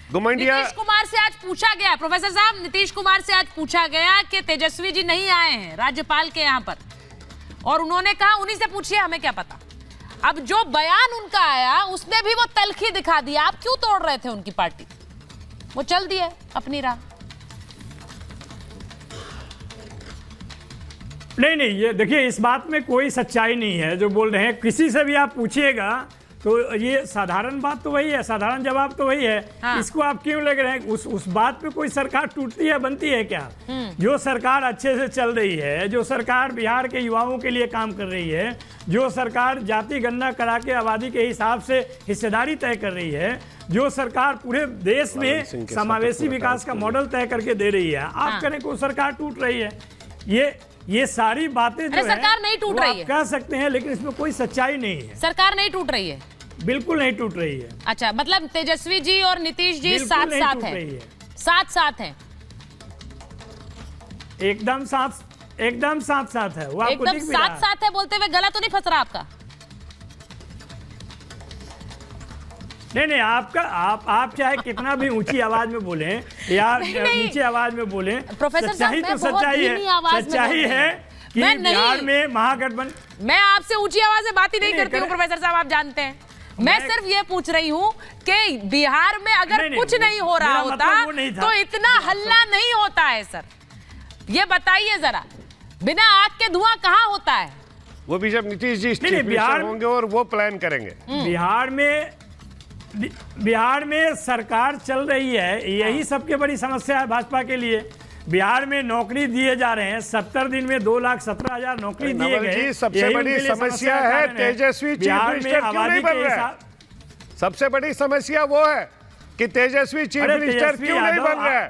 घुमंडिया। नीतीश कुमार से आज पूछा गया, प्रोफेसर साहब नीतीश कुमार से आज पूछा गया कि तेजस्वी जी नहीं आए हैं राज्यपाल के यहाँ पर, और उन्होंने कहा उन्हीं से पूछिए, हमें क्या पता। अब जो बयान उनका आया उसने भी वो तलखी दिखा दिया। आप क्यों तोड़ रहे थे उनकी पार्टी? वो चल दिए अपनी राह। नहीं, ये देखिए, इस बात में कोई सच्चाई नहीं है जो बोल रहे हैं। किसी से भी आप पूछिएगा तो ये साधारण बात तो वही है, साधारण जवाब तो वही है। हाँ। इसको आप क्यों लग रहे हैं? उस बात पे कोई सरकार टूटती है, बनती है क्या? जो सरकार अच्छे से चल रही है, जो सरकार बिहार के युवाओं के लिए काम कर रही है, जो सरकार जाति गणना करा के आबादी के हिसाब से हिस्सेदारी तय कर रही है, जो सरकार पूरे देश में समावेशी विकास का मॉडल तय करके दे रही है, आप करें कोई सरकार टूट रही है? ये सारी बातें जो सरकार नहीं टूट रही है, कह सकते हैं, लेकिन इसमें कोई सच्चाई नहीं है। सरकार नहीं टूट रही है, बिल्कुल नहीं टूट रही है। अच्छा, मतलब तेजस्वी जी और नीतीश जी साथ साथ हैं, साथ साथ हैं, एकदम साथ साथ है। वो आपको एकदम दिख भी रहा साथ है। साथ है बोलते हुए गला तो नहीं फंस रहा आपका? नहीं, आप चाहे कितना भी ऊंची आवाज में बोले या नीचे आवाज में बोले, प्रोफेसर साहब, सच्चाई तो सच्चाई है कि बिहार में महागठबंधन। मैं आपसे ऊंची आवाज में बात ही नहीं करती हूँ प्रोफेसर साहब, आप जानते हैं। मैं सिर्फ ये पूछ रही हूँ कि बिहार में अगर कुछ नहीं हो रहा होता तो इतना हल्ला नहीं होता है सर। ये बताइए जरा, बिना आग के धुआं कहाँ होता है? वो भी जब नीतीश जी बिहार होंगे और वो प्लान करेंगे। बिहार में सरकार चल रही है, यही सबसे बड़ी समस्या है भाजपा के लिए। बिहार में नौकरी दिए जा रहे हैं, 70 दिन में 2,17,000 नौकरी दिए गए। सबसे बड़ी समस्या है तेजस्वी चीफ मिनिस्टर क्यों नहीं बन रहे? सबसे बड़ी समस्या वो है कि तेजस्वी चीफ मिनिस्टर क्यों नहीं बन रहे?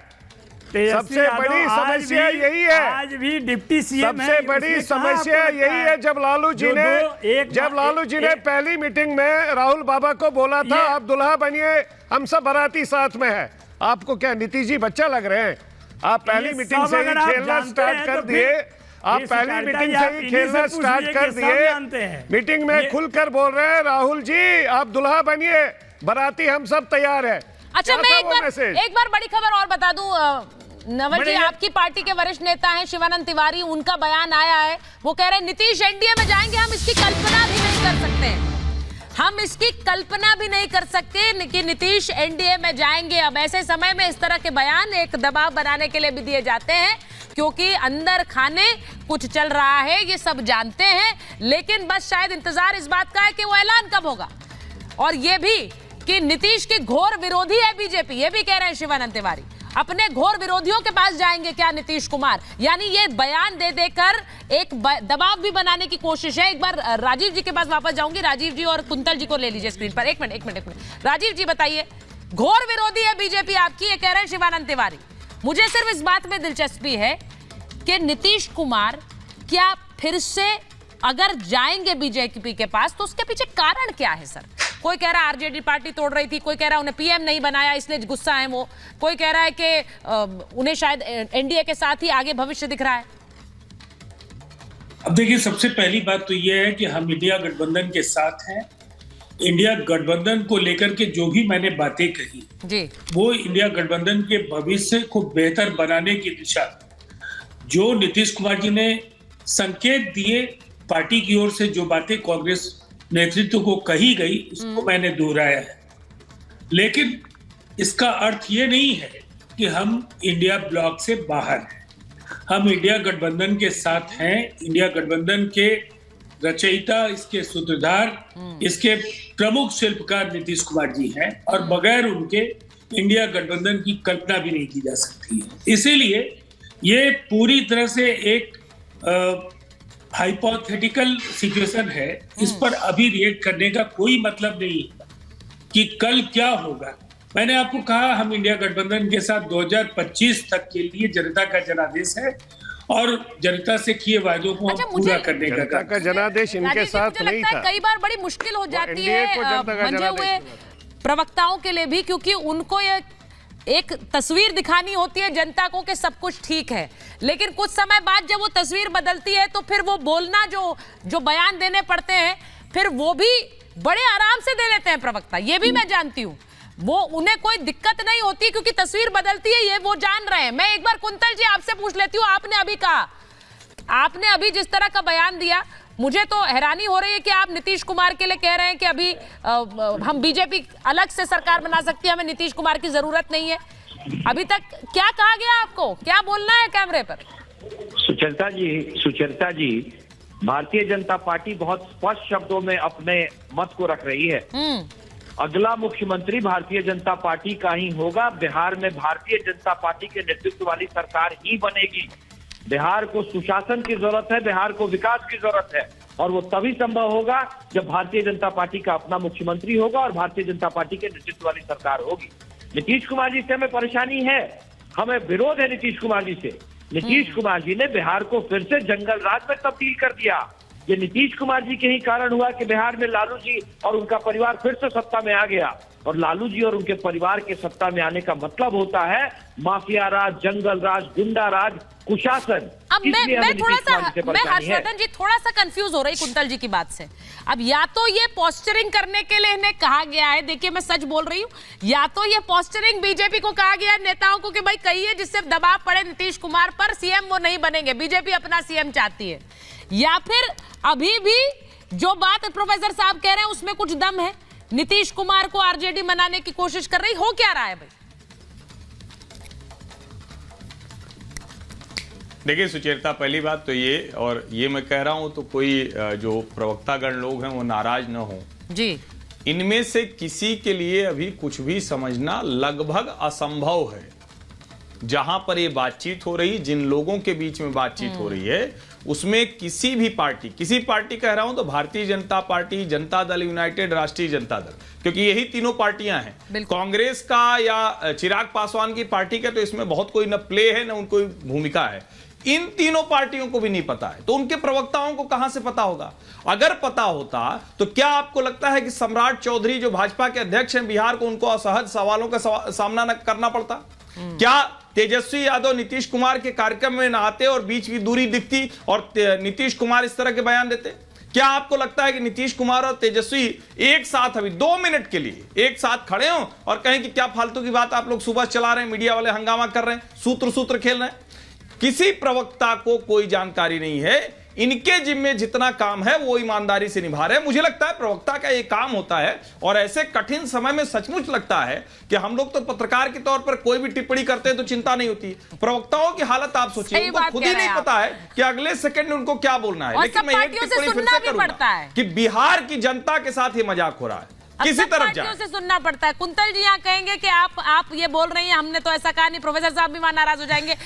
सबसे बड़ी समस्या यही है। आज भी डिप्टी सीएम है। सबसे बड़ी समस्या यही है। जब लालू जी ने पहली मीटिंग में राहुल बाबा को बोला था आप दुल्हा बनिए, हम सब बाराती साथ में है, आपको क्या नीतीश जी बच्चा लग रहे हैं? आप पहली मीटिंग से ही खेलना स्टार्ट कर दिए। आप पहली मीटिंग से ही खेलना स्टार्ट कर दिए। मीटिंग में खुलकर बोल रहे हैं राहुल जी आप दुल्हा बनिए, बाराती हम सब तैयार है। अच्छा, मैं एक बार बड़ी खबर और बता दूं नवल जी, आपकी पार्टी के वरिष्ठ नेता हैं शिवानंद तिवारी, उनका बयान आया है। वो कह रहे हैं नीतीश एनडीए में जाएंगे, हम इसकी कल्पना भी नहीं कर सकते, हम इसकी कल्पना भी नहीं कर सकते कि नीतीश एनडीए में जाएंगे। अब ऐसे समय में इस तरह के बयान एक दबाव बनाने के लिए भी दिए जाते हैं, क्योंकि अंदर खाने कुछ चल रहा है, ये सब जानते हैं। लेकिन बस शायद इंतजार इस बात का है कि वो ऐलान कब होगा, और ये भी कि नीतीश के घोर विरोधी है बीजेपी, ये भी कह रहे हैं शिवानंद तिवारी। अपने घोर विरोधियों के पास जाएंगे क्या नीतीश कुमार? यानी ये बयान दे देकर एक दबाव भी बनाने की कोशिश है। एक बार राजीव जी के पास वापस जाऊंगी। राजीव जी और कुंतल जी को ले लीजिए स्क्रीन पर। एक मिनट। राजीव जी बताइए, घोर विरोधी है बीजेपी आपकी, ये कह रहे हैं शिवानंद तिवारी। मुझे सिर्फ इस बात में दिलचस्पी है कि नीतीश कुमार क्या फिर से अगर जाएंगे बीजेपी के पास तो उसके पीछे कारण क्या है सर? कोई कह रहा है आरजेडी पार्टी तोड़ रही थी, कोई कह रहा है उन्हें पीएम नहीं बनाया इसलिए गुस्सा है वो, कोई कह रहा है कि उन्हें शायद एनडीए के साथ ही आगे भविष्य दिख रहा है। अब देखिए, सबसे पहली बात तो यह है कि हम इंडिया गठबंधन के साथ हैं। इंडिया गठबंधन को लेकर के जो भी मैंने बातें कही जी, वो इंडिया गठबंधन के भविष्य को बेहतर बनाने की दिशा, जो नीतीश कुमार जी ने संकेत दिए पार्टी की ओर से, जो बातें कांग्रेस नेतृत्व को कही गई, उसको मैंने दोहराया है। लेकिन इसका अर्थ ये नहीं है कि हम इंडिया ब्लॉक से बाहर हैं। हम इंडिया गठबंधन के साथ हैं। इंडिया गठबंधन के रचयिता, इसके सूत्रधार, इसके प्रमुख शिल्पकार नीतीश कुमार जी हैं, और बगैर उनके इंडिया गठबंधन की कल्पना भी नहीं की जा सकती है। इसीलिए ये पूरी तरह से एक हाइपोथेटिकल सिचुएशन है। इस पर अभी रिएक्ट करने का कोई मतलब नहीं है कि कल क्या होगा। मैंने आपको कहा हम इंडिया गठबंधन के साथ 2025 तक के लिए जनता का जनादेश है, और जनता से किए वायदों को हम पूरा करने का जनादेश इनके साथ नहीं था। कई बार बड़ी मुश्किल हो जाती है मंजे हुए प्रवक्ताओं के लिए भी, क्योंकि उनको ये एक तस्वीर दिखानी होती है जनता को कि सब कुछ ठीक है, लेकिन कुछ समय बाद जब वो तस्वीर बदलती है तो फिर वो बोलना जो बयान देने पड़ते हैं, फिर वो भी बड़े आराम से दे लेते हैं प्रवक्ता। ये भी मैं जानती हूँ, वो उन्हें कोई दिक्कत नहीं होती क्योंकि तस्वीर बदलती है, ये वो जान रहे हैं। मैं एक बार कुंतल जी आपसे पूछ लेती हूँ, आपने अभी कहा, आपने अभी जिस तरह का बयान दिया, मुझे तो हैरानी हो रही है कि आप नीतीश कुमार के लिए कह रहे हैं कि अभी हम बीजेपी अलग से सरकार बना सकती है, हमें नीतीश कुमार की जरूरत नहीं है। अभी तक क्या कहा गया आपको, क्या बोलना है कैमरे पर? सुचरिता जी, भारतीय जनता पार्टी बहुत स्पष्ट शब्दों में अपने मत को रख रही है। अगला मुख्यमंत्री भारतीय जनता पार्टी का ही होगा। बिहार में भारतीय जनता पार्टी के नेतृत्व वाली सरकार ही बनेगी। बिहार को सुशासन की जरूरत है, बिहार को विकास की जरूरत है, और वो तभी संभव होगा जब भारतीय जनता पार्टी का अपना मुख्यमंत्री होगा और भारतीय जनता पार्टी के नेतृत्व वाली सरकार होगी। नीतीश कुमार जी से हमें परेशानी है, हमें विरोध है नीतीश कुमार जी से। नीतीश कुमार जी ने बिहार को फिर से जंगल राज में तब्दील कर दिया। ये नीतीश कुमार जी के ही कारण हुआ कि बिहार में लालू जी और उनका परिवार फिर से सत्ता में आ गया। और लालू जी और उनके परिवार के सत्ता में आने का मतलब होता है माफिया राज, जंगल राज, गुंडा राज, कुशासन। अब मैं थोड़ा सा, मैं हर्षवर्धन जी थोड़ा सा कंफ्यूज हो रही कुंतल जी की बात से। अब या तो ये पोस्चरिंग करने के लिए इन्हें कहा गया है, देखिए मैं सच बोल रही हूँ, या तो ये पोस्चरिंग बीजेपी को कहा गया है, नेताओं को, कि भाई कहिए जिससे दबाव पड़े नीतीश कुमार पर, सीएम वो नहीं बनेंगे, बीजेपी अपना सीएम चाहती है। या फिर अभी भी जो बात प्रोफेसर साहब कह रहे हैं उसमें कुछ दम है, नीतीश कुमार को आरजेडी बनाने की कोशिश कर रही, हो क्या रहा है भाई? देखिए सुचेता, पहली बात तो ये, और ये मैं कह रहा हूं तो कोई जो प्रवक्तागण लोग हैं वो नाराज न हो जी, इनमें से किसी के लिए अभी कुछ भी समझना लगभग असंभव है। जहां पर ये बातचीत हो रही, जिन लोगों के बीच में बातचीत हो रही है, उसमें किसी भी पार्टी, किसी पार्टी कह रहा हूं तो भारतीय जनता पार्टी, जनता दल यूनाइटेड, राष्ट्रीय जनता दल, क्योंकि यही तीनों पार्टियां हैं। कांग्रेस का या चिराग पासवान की पार्टी का तो इसमें बहुत कोई न प्ले है न उनको भूमिका है। इन तीनों पार्टियों को भी नहीं पता है, तो उनके प्रवक्ताओं को कहां से पता होगा? अगर पता होता तो क्या आपको लगता है कि सम्राट चौधरी जो भाजपा के अध्यक्ष हैं बिहार को, उनको असहज सवालों का सामना न करना पड़ता? क्या तेजस्वी यादव नीतीश कुमार के कार्यक्रम में न आते और बीच की दूरी दिखती और नीतीश कुमार इस तरह के बयान देते? क्या आपको लगता है कि नीतीश कुमार और तेजस्वी एक साथ अभी 2 मिनट के लिए एक साथ खड़े हों और कहें कि क्या फालतू की बात आप लोग सुबह चला रहे हैं, मीडिया वाले हंगामा कर रहे हैं, सूत्र खेल रहे हैं? किसी प्रवक्ता को कोई जानकारी नहीं है। इनके जिम्मे जितना काम है वो ईमानदारी से निभा रहे हैं। मुझे लगता है प्रवक्ता का ये काम होता है, और ऐसे कठिन समय में सचमुच लगता है कि हम लोग तो पत्रकार के तौर पर कोई भी टिप्पणी करते हैं तो चिंता नहीं होती। प्रवक्ताओं की हालत आप सोचिए, उनको खुद ही नहीं पता है कि अगले सेकंड उनको क्या बोलना है। लेकिन मैं एक टिप्पणी फिर से करूंगा कि बिहार की जनता के साथ ये मजाक हो रहा है, किसी तरफ जाए से सुनना पड़ता है। कुंतल जी यहाँ कहेंगे कि आप ये बोल रही हैं, हमने तो ऐसा कहा नहीं, प्रोफेसर साहब भी वहां नाराज हो जाएंगे